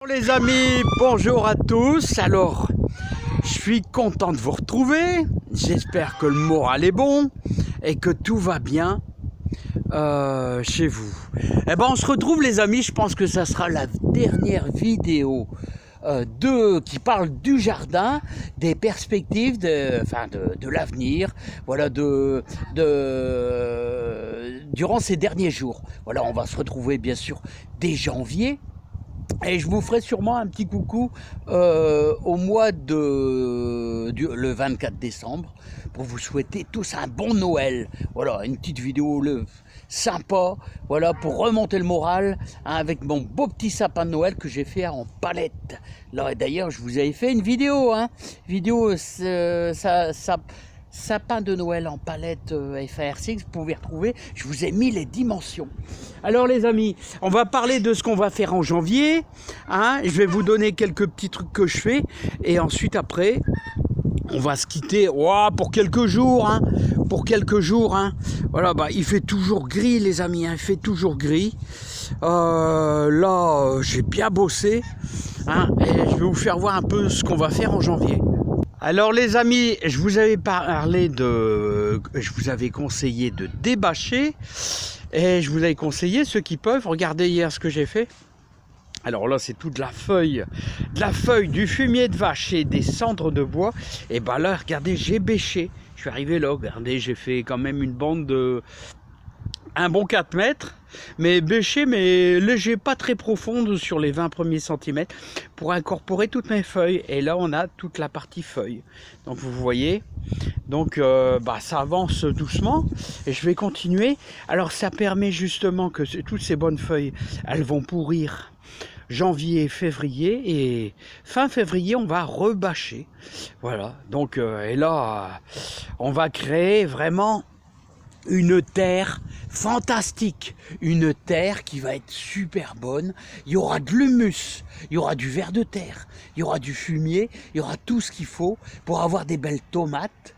Les amis, bonjour à tous. Alors, je suis content de vous retrouver. J'espère que le moral est bon et que tout va bien chez vous. Eh ben, on se retrouve les amis. Je pense que ça sera la dernière vidéo qui parle du jardin, des perspectives, de l'avenir. Voilà, durant ces derniers jours. Voilà, on va se retrouver bien sûr dès janvier. Et je vous ferai sûrement un petit coucou au mois le 24 décembre pour vous souhaiter tous un bon Noël. Voilà, une petite vidéo sympa, voilà, pour remonter le moral hein, avec mon beau petit sapin de Noël que j'ai fait en palette. Là, d'ailleurs, je vous avais fait une vidéo, sapin de Noël en palette FAR6, vous pouvez retrouver, je vous ai mis les dimensions. Alors les amis, on va parler de ce qu'on va faire en janvier, hein. Je vais vous donner quelques petits trucs que je fais, et ensuite après, on va se quitter pour quelques jours, hein. Voilà, il fait toujours gris les amis, hein. Il fait toujours gris. Là, j'ai bien bossé, hein, et je vais vous faire voir un peu ce qu'on va faire en janvier. Alors les amis, je vous avais conseillé de débâcher et je vous avais conseillé ceux qui peuvent. Regardez hier ce que j'ai fait. Alors là c'est toute la feuille, du fumier de vache et des cendres de bois. Et là regardez, j'ai bêché. Je suis arrivé là, regardez, j'ai fait quand même une bande de un bon 4 mètres, mais bêché, mais léger, pas très profonde sur les 20 premiers centimètres pour incorporer toutes mes feuilles. Et là, on a toute la partie feuille. Donc, vous voyez, donc ça avance doucement et je vais continuer. Alors, ça permet justement que toutes ces bonnes feuilles, elles vont pourrir janvier, février, et fin février, on va rebâcher. Voilà, donc, et là, on va créer vraiment une terre fantastique, une terre qui va être super bonne. Il y aura de l'humus, il y aura du ver de terre, il y aura du fumier, il y aura tout ce qu'il faut pour avoir des belles tomates.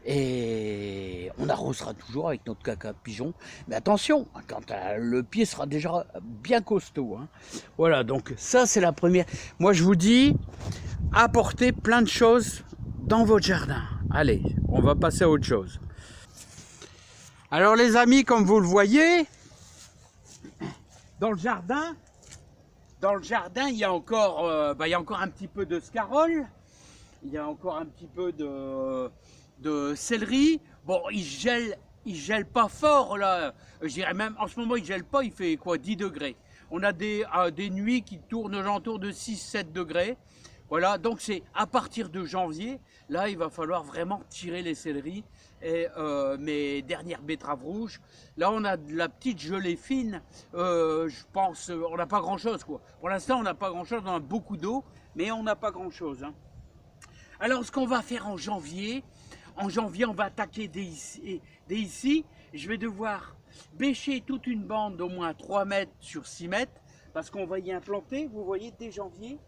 Et on arrosera toujours avec notre caca pigeon. Mais attention, quand le pied sera déjà bien costaud. Hein. Voilà, donc ça c'est la première. Moi je vous dis, apportez plein de choses dans votre jardin. Allez, on va passer à autre chose. Alors les amis, comme vous le voyez, dans le jardin, il y a encore un petit peu de scarole, il y a encore un petit peu de céleri. Bon, il gèle pas fort là. Je dirais même, en ce moment il gèle pas, il fait quoi, 10 degrés. On a des nuits qui tournent aux alentours de 6-7 degrés. Voilà, donc c'est à partir de janvier, là il va falloir vraiment tirer les céleris et mes dernières betteraves rouges. Là on a de la petite gelée fine, je pense, on n'a pas grand chose quoi. Pour l'instant on n'a pas grand chose, on a beaucoup d'eau, mais on n'a pas grand chose. Hein. Alors ce qu'on va faire en janvier on va attaquer dès ici, je vais devoir bêcher toute une bande d'au moins 3 mètres sur 6 mètres, parce qu'on va y implanter, vous voyez, dès janvier.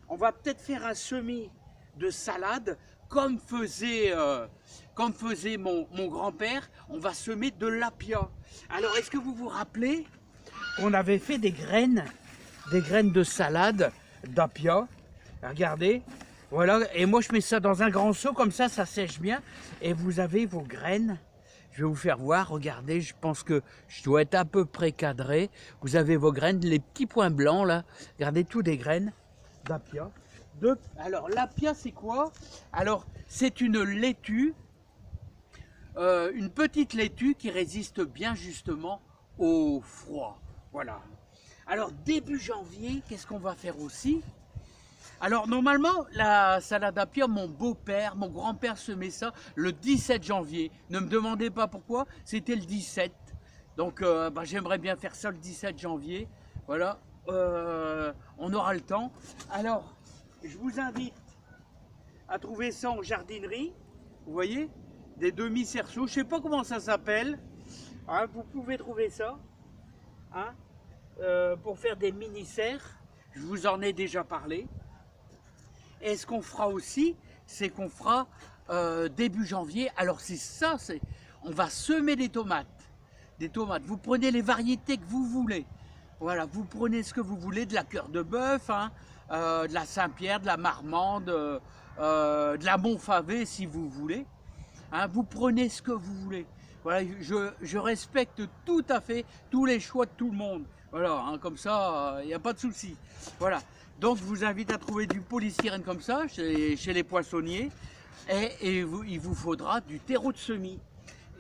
On va peut-être faire un semis de salade, comme faisait mon grand-père. On va semer de l'apia. Alors, est-ce que vous vous rappelez qu'on avait fait des graines de salade d'apia? Regardez, voilà. Et moi, je mets ça dans un grand seau, comme ça sèche bien. Et vous avez vos graines. Je vais vous faire voir, regardez, je pense que je dois être à peu près cadré. Vous avez vos graines, les petits points blancs, là. Regardez, tous des graines d'apia. Alors l'apia c'est quoi? Alors c'est une laitue, une petite laitue qui résiste bien justement au froid. Voilà. Alors début janvier, qu'est-ce qu'on va faire aussi? Alors normalement la salade d'apia, mon beau-père, mon grand-père semait ça le 17 janvier. Ne me demandez pas pourquoi, c'était le 17. Donc j'aimerais bien faire ça le 17 janvier. Voilà. On aura le temps. Alors, je vous invite à trouver ça en jardinerie. Vous voyez, des demi-cerceaux. Je ne sais pas comment ça s'appelle. Hein, vous pouvez trouver ça. Hein, pour faire des mini-serres. Je vous en ai déjà parlé. Et ce qu'on fera aussi, c'est qu'on fera début janvier. Alors c'est ça, on va semer des tomates. Vous prenez les variétés que vous voulez. Voilà, vous prenez ce que vous voulez, de la cœur de bœuf, hein, de la Saint-Pierre, de la Marmande, de la Montfavet si vous voulez. Hein, vous prenez ce que vous voulez. Voilà, je respecte tout à fait tous les choix de tout le monde. Voilà, hein, comme ça, il n'y a pas de souci. Voilà, donc je vous invite à trouver du polystyrène comme ça chez les poissonniers. Et il vous faudra du terreau de semis.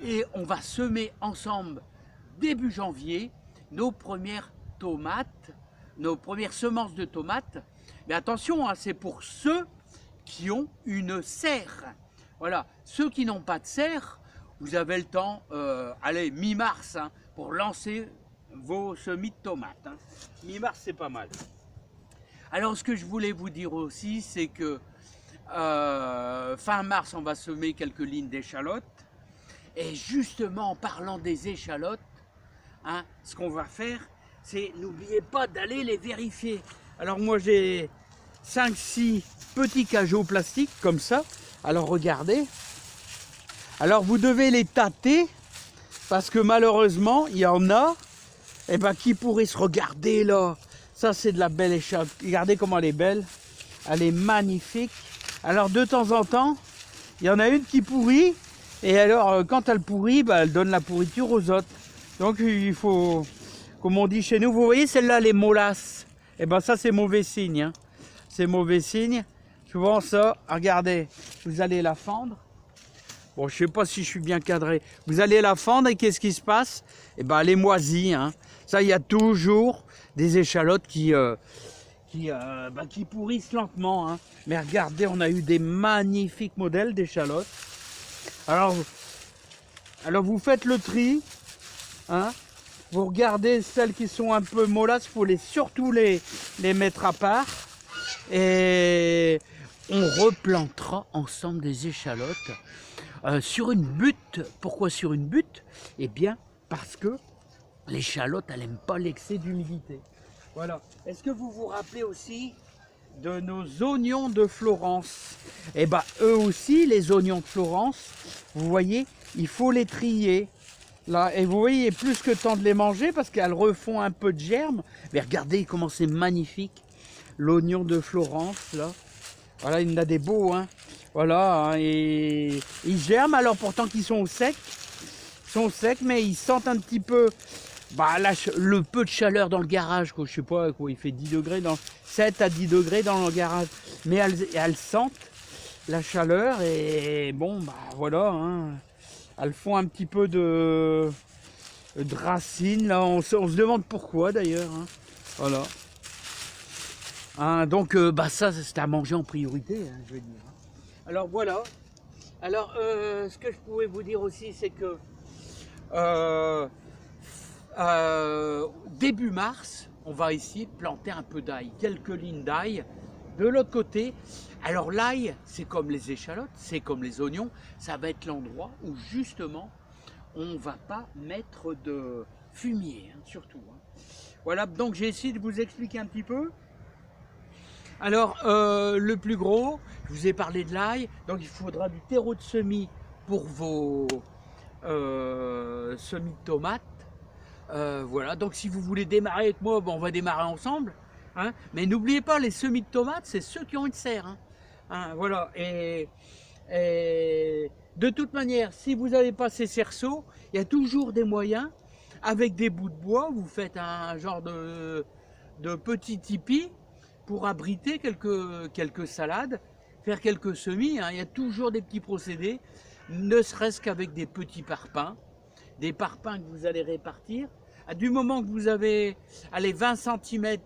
Et on va semer ensemble, début janvier, nos premières tomates, nos premières semences de tomates. Mais attention, hein, c'est pour ceux qui ont une serre. Voilà, ceux qui n'ont pas de serre, vous avez le temps, allez, mi-mars, hein, pour lancer vos semis de tomates. Hein. Mi-mars, c'est pas mal. Alors, ce que je voulais vous dire aussi, c'est que fin mars, on va semer quelques lignes d'échalotes. Et justement, en parlant des échalotes, hein, ce qu'on va faire, c'est n'oubliez pas d'aller les vérifier. Alors moi, j'ai 5-6 petits cajots plastiques comme ça. Alors regardez. Alors vous devez les tâter parce que malheureusement, il y en a qui pourraient se regarder là. Ça, c'est de la belle échalote. Regardez comment elle est belle. Elle est magnifique. Alors de temps en temps, il y en a une qui pourrit. Et alors, quand elle pourrit, elle donne la pourriture aux autres. Donc il faut, comme on dit chez nous, vous voyez celle-là, les molasses. Et ça, c'est mauvais signe. Hein. C'est mauvais signe. Souvent ça, regardez, vous allez la fendre. Bon, je ne sais pas si je suis bien cadré. Vous allez la fendre et qu'est-ce qui se passe? Elle est moisie. Hein. Ça, il y a toujours des échalotes qui pourrissent lentement. Hein. Mais regardez, on a eu des magnifiques modèles d'échalotes. Alors vous faites le tri. Hein. Vous regardez celles qui sont un peu molasses, il faut surtout les mettre à part. Et on replantera ensemble des échalotes sur une butte. Pourquoi sur une butte? Eh bien, parce que l'échalote, elle n'aime pas l'excès d'humidité. Voilà. Est-ce que vous vous rappelez aussi de nos oignons de Florence? Eux aussi, les oignons de Florence, vous voyez, il faut les trier. Là, et vous voyez, il est plus que temps de les manger parce qu'elles refont un peu de germe. Mais regardez comment c'est magnifique. L'oignon de Florence, là. Voilà, il y en a des beaux, hein. Voilà, hein, et ils germent alors pourtant qu'ils sont secs. Ils sont secs, mais ils sentent un petit peu le peu de chaleur dans le garage, quoi. Je sais pas, quoi, il fait 10 degrés, 7 à 10 degrés dans le garage. Mais elles sentent la chaleur et bon, voilà, hein. Elles font un petit peu de racines, là, on se demande pourquoi d'ailleurs. Hein. Voilà. Hein, donc, ça, c'est à manger en priorité, hein, je veux dire. Alors, voilà. Alors, ce que je pouvais vous dire aussi, c'est que début mars, on va essayer de planter un peu d'ail, quelques lignes d'ail. De l'autre côté, alors l'ail, c'est comme les échalotes, c'est comme les oignons, ça va être l'endroit où justement on ne va pas mettre de fumier, hein, surtout. Hein. Voilà, donc j'ai essayé de vous expliquer un petit peu. Alors le plus gros, je vous ai parlé de l'ail, donc il faudra du terreau de semis pour vos semis de tomates. Voilà, donc si vous voulez démarrer avec moi, on va démarrer ensemble. Hein, mais n'oubliez pas, les semis de tomates, c'est ceux qui ont une serre. Hein. Hein, voilà. Et de toute manière, si vous n'avez pas ces cerceaux, il y a toujours des moyens. Avec des bouts de bois, vous faites un genre de petit tipi pour abriter quelques salades, faire quelques semis. Hein. Il y a toujours des petits procédés, ne serait-ce qu'avec des petits parpaings. Des parpaings que vous allez répartir. Du moment que vous avez 20 cm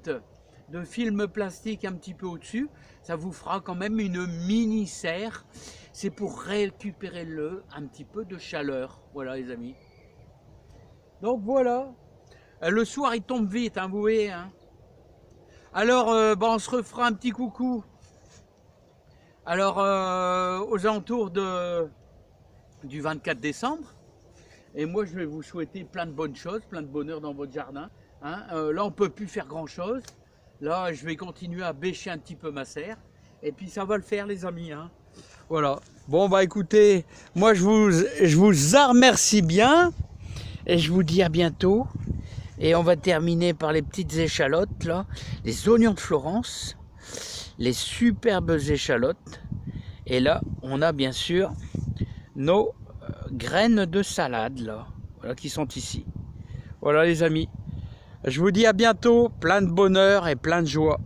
de film plastique un petit peu au-dessus, ça vous fera quand même une mini serre. C'est pour récupérer un petit peu de chaleur. Voilà les amis. Donc voilà. Le soir il tombe vite, hein, vous voyez. Hein. Alors on se refera un petit coucou. Alors aux alentours du 24 décembre. Et moi, je vais vous souhaiter plein de bonnes choses, plein de bonheur dans votre jardin. Hein. Là, on ne peut plus faire grand-chose. Là, je vais continuer à bêcher un petit peu ma serre. Et puis, ça va le faire, les amis. Hein. Voilà. Bon, écoutez, moi, je vous remercie bien. Et je vous dis à bientôt. Et on va terminer par les petites échalotes, là, les oignons de Florence, les superbes échalotes. Et là, on a bien sûr nos graines de salade, là, voilà, qui sont ici. Voilà les amis, je vous dis à bientôt, plein de bonheur et plein de joie.